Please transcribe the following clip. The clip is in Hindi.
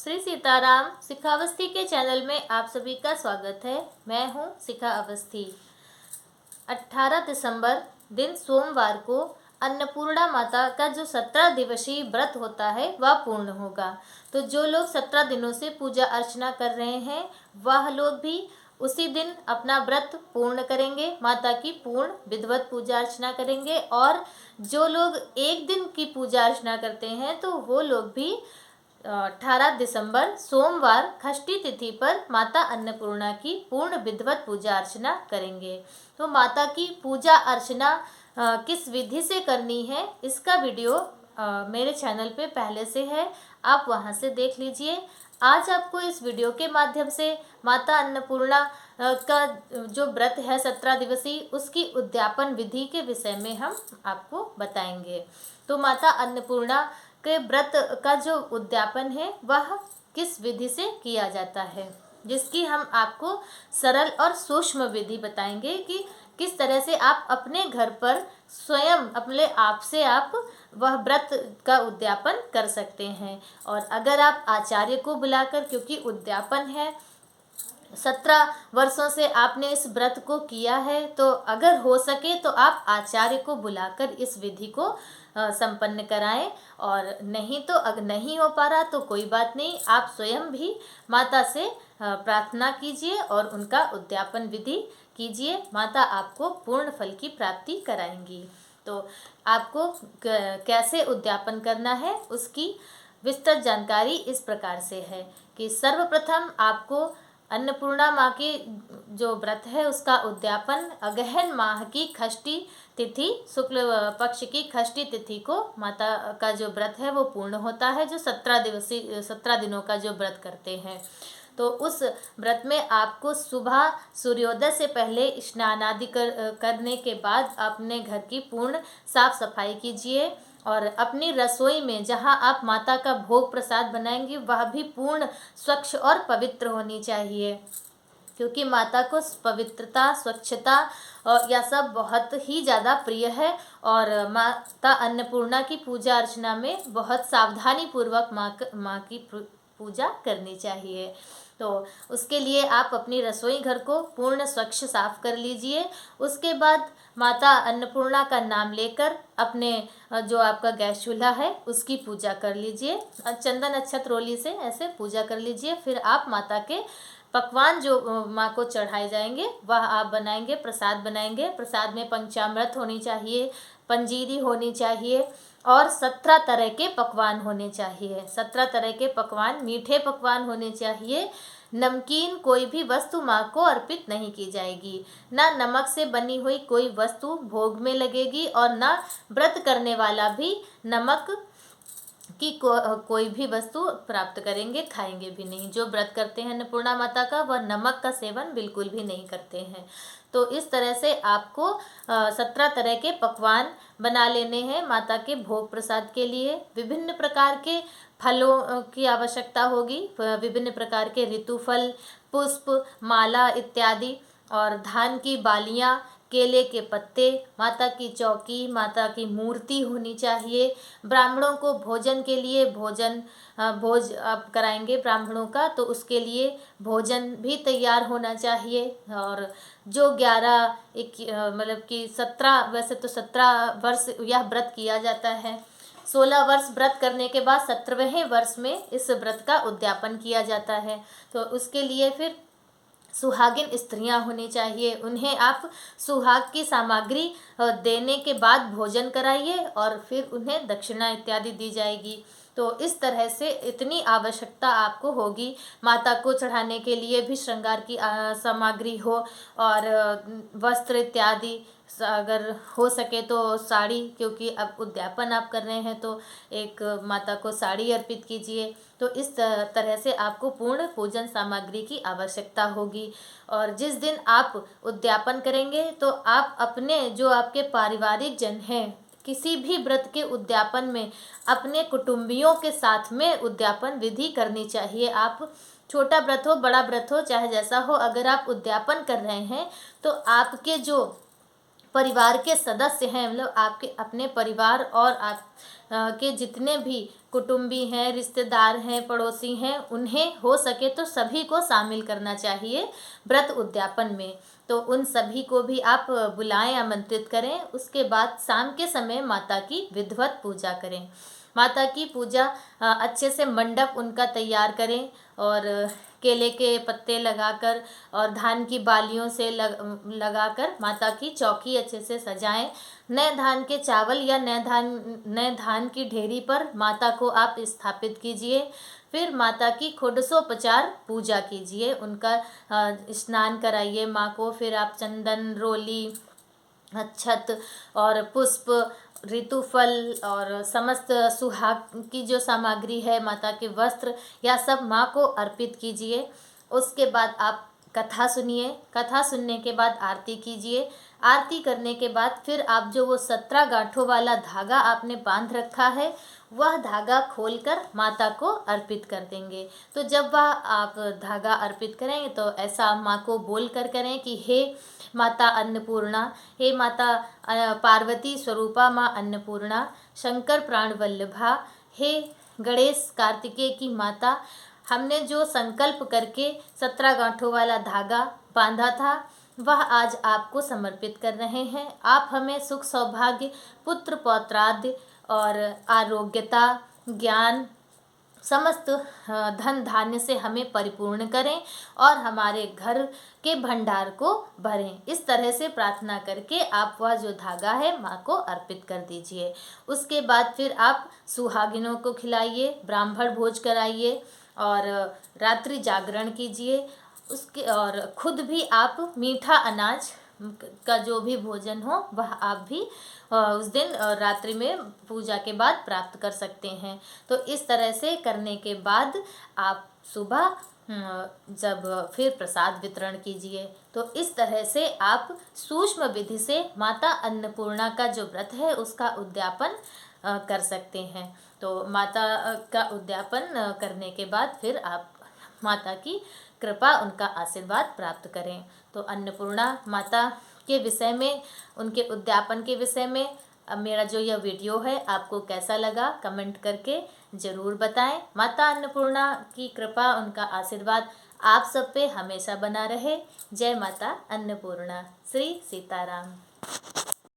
श्री सीताराम शिखा अवस्थी के चैनल में आप सभी का स्वागत है। मैं हूं शिखा अवस्थी। 18 दिसंबर दिन सोमवार को अन्नपूर्णा माता का जो 17 दिवसीय व्रत होता है वह पूर्ण होगा। तो जो लोग 17 दिनों से पूजा अर्चना कर रहे हैं वह लोग भी उसी दिन अपना व्रत पूर्ण करेंगे, माता की पूर्ण विधिवत पूजा अर्चना करेंगे। और जो लोग एक दिन की पूजा अर्चना करते हैं तो वो लोग भी 18 दिसंबर सोमवार षष्ठी तिथि पर माता अन्नपूर्णा की पूर्ण विधिवत पूजा अर्चना करेंगे। तो माता की पूजा अर्चना किस विधि से करनी है इसका वीडियो मेरे चैनल पे पहले से है, आप वहां से देख लीजिए। आज आपको इस वीडियो के माध्यम से माता अन्नपूर्णा का जो व्रत है 17 दिवसीय उसकी उद्यापन विधि के विषय में हम आपको बताएंगे। तो माता अन्नपूर्णा के व्रत का जो उद्यापन है वह किस विधि से किया जाता है, जिसकी हम आपको सरल और सूक्ष्म विधि बताएंगे कि किस तरह से आप अपने घर पर स्वयं अपने आप से आप वह व्रत का उद्यापन कर सकते हैं। और अगर आप आचार्य को बुलाकर, क्योंकि उद्यापन है 17 वर्षों से आपने इस व्रत को किया है, तो अगर हो सके तो आप आचार्य को बुलाकर इस विधि को संपन्न कराएं। और नहीं तो अगर नहीं हो पा रहा तो कोई बात नहीं, आप स्वयं भी माता से प्रार्थना कीजिए और उनका उद्यापन विधि कीजिए। माता आपको पूर्ण फल की प्राप्ति कराएंगी। तो आपको कैसे उद्यापन करना है उसकी विस्तृत जानकारी इस प्रकार से है कि सर्वप्रथम आपको अन्नपूर्णा माँ की जो व्रत है उसका उद्यापन अगहन माह की षष्ठी तिथि, शुक्ल पक्ष की षष्ठी तिथि को माता का जो व्रत है वो पूर्ण होता है, जो 17 दिनों का जो व्रत करते हैं। तो उस व्रत में आपको सुबह सूर्योदय से पहले स्नान आदि करने के बाद अपने घर की पूर्ण साफ सफाई कीजिए और अपनी रसोई में जहां आप माता का भोग प्रसाद बनाएंगे वह भी पूर्ण स्वच्छ और पवित्र होनी चाहिए, क्योंकि माता को पवित्रता, स्वच्छता और यह सब बहुत ही ज़्यादा प्रिय है। और माता अन्नपूर्णा की पूजा अर्चना में बहुत सावधानी पूर्वक माँ की पूजा करनी चाहिए। तो उसके लिए आप अपनी रसोई घर को पूर्ण स्वच्छ साफ कर लीजिए। उसके बाद माता अन्नपूर्णा का नाम लेकर अपने जो आपका गैस चूल्हा है उसकी पूजा कर लीजिए। चंदन अक्षत रोली से ऐसे पूजा कर लीजिए। फिर आप माता के पकवान जो माँ को चढ़ाए जाएंगे वह आप बनाएंगे, प्रसाद बनाएंगे। प्रसाद में पंचामृत होनी चाहिए, पंजीरी होनी चाहिए और 17 तरह के पकवान होने चाहिए। 17 तरह के पकवान, मीठे पकवान होने चाहिए। नमकीन कोई भी वस्तु माँ को अर्पित नहीं की जाएगी। ना नमक से बनी हुई कोई वस्तु भोग में लगेगी और ना व्रत करने वाला भी नमक की कोई भी वस्तु प्राप्त करेंगे, खाएंगे भी नहीं। जो व्रत करते हैं अन्नपूर्णा माता का वह नमक का सेवन बिल्कुल भी नहीं करते हैं। तो इस तरह से आपको 17 तरह के पकवान बना लेने हैं माता के भोग प्रसाद के लिए। विभिन्न प्रकार के फलों की आवश्यकता होगी, विभिन्न प्रकार के ऋतु फल, पुष्प, माला इत्यादि, और धान की बालियाँ, केले के पत्ते, माता की चौकी, माता की मूर्ति होनी चाहिए। ब्राह्मणों को भोजन के लिए भोज आप कराएंगे ब्राह्मणों का, तो उसके लिए भोजन भी तैयार होना चाहिए। और जो 11 मतलब कि 17, वैसे तो 17 वर्ष यह व्रत किया जाता है। 16 वर्ष व्रत करने के बाद 17वें वर्ष में इस व्रत का उद्यापन किया जाता है। तो उसके लिए फिर सुहागिन स्त्रियां होनी चाहिए। उन्हें आप सुहाग की सामग्री देने के बाद भोजन कराइए और फिर उन्हें दक्षिणा इत्यादि दी जाएगी। तो इस तरह से इतनी आवश्यकता आपको होगी। माता को चढ़ाने के लिए भी श्रृंगार की सामग्री हो और वस्त्र इत्यादि, अगर हो सके तो साड़ी, क्योंकि अब उद्यापन आप कर रहे हैं तो एक माता को साड़ी अर्पित कीजिए। तो इस तरह से आपको पूर्ण पूजन सामग्री की आवश्यकता होगी। और जिस दिन आप उद्यापन करेंगे तो आप अपने जो आपके पारिवारिक जन हैं, किसी भी व्रत के उद्यापन में अपने कुटुंबियों के साथ में उद्यापन विधि करनी चाहिए। आप छोटा व्रत हो, बड़ा व्रत हो, चाहे जैसा हो, अगर आप उद्यापन कर रहे हैं तो आपके जो परिवार के सदस्य हैं, मतलब आपके अपने परिवार और आप के जितने भी कुटुंबी हैं, रिश्तेदार हैं, पड़ोसी हैं, उन्हें हो सके तो सभी को शामिल करना चाहिए व्रत उद्यापन में। तो उन सभी को भी आप बुलाएं, आमंत्रित करें। उसके बाद शाम के समय माता की विधिवत पूजा करें। माता की पूजा अच्छे से मंडप उनका तैयार करें और केले के पत्ते लगाकर और धान की बालियों से लगाकर माता की चौकी अच्छे से सजाएं। नए धान के चावल या नए धान की ढेरी पर माता को आप स्थापित कीजिए। फिर माता की षोडशोपचार पूजा कीजिए, उनका स्नान कराइए माँ को। फिर आप चंदन, रोली, अक्षत और पुष्प, ऋतुफल और समस्त सुहाग की जो सामग्री है, माता के वस्त्र, या सब माँ को अर्पित कीजिए। उसके बाद आप कथा सुनिए। कथा सुनने के बाद आरती कीजिए। आरती करने के बाद फिर आप जो वो 17 गांठों वाला धागा आपने बांध रखा है, वह धागा खोलकर माता को अर्पित कर देंगे। तो जब वह आप धागा अर्पित करेंगे तो ऐसा माँ को बोल कर करें कि हे माता अन्नपूर्णा, हे माता पार्वती स्वरूपा माँ अन्नपूर्णा, शंकर प्राण वल्लभा, हे गणेश कार्तिकेय की माता, हमने जो संकल्प करके 17 गांठों वाला धागा बांधा था वह आज आपको समर्पित कर रहे हैं। आप हमें सुख, सौभाग्य, पुत्र पौत्रादि और आरोग्यता, ज्ञान, समस्त धन धान्य से हमें परिपूर्ण करें और हमारे घर के भंडार को भरें। इस तरह से प्रार्थना करके आप वह जो धागा है माँ को अर्पित कर दीजिए। उसके बाद फिर आप सुहागिनों को खिलाइए, ब्राह्मण भोज कराइए और रात्रि जागरण कीजिए। उसके और खुद भी आप मीठा अनाज का जो भी भोजन हो वह आप भी उस दिन रात्रि में पूजा के बाद प्राप्त कर सकते हैं। तो इस तरह से करने के बाद आप सुबह जब फिर प्रसाद वितरण कीजिए। तो इस तरह से आप सूक्ष्म विधि से माता अन्नपूर्णा का जो व्रत है उसका उद्यापन कर सकते हैं। तो माता का उद्यापन करने के बाद फिर आप माता की कृपा, उनका आशीर्वाद प्राप्त करें। तो अन्नपूर्णा माता के विषय में, उनके उद्यापन के विषय में मेरा जो यह वीडियो है आपको कैसा लगा कमेंट करके ज़रूर बताएं। माता अन्नपूर्णा की कृपा, उनका आशीर्वाद आप सब पे हमेशा बना रहे। जय माता अन्नपूर्णा। श्री सीताराम।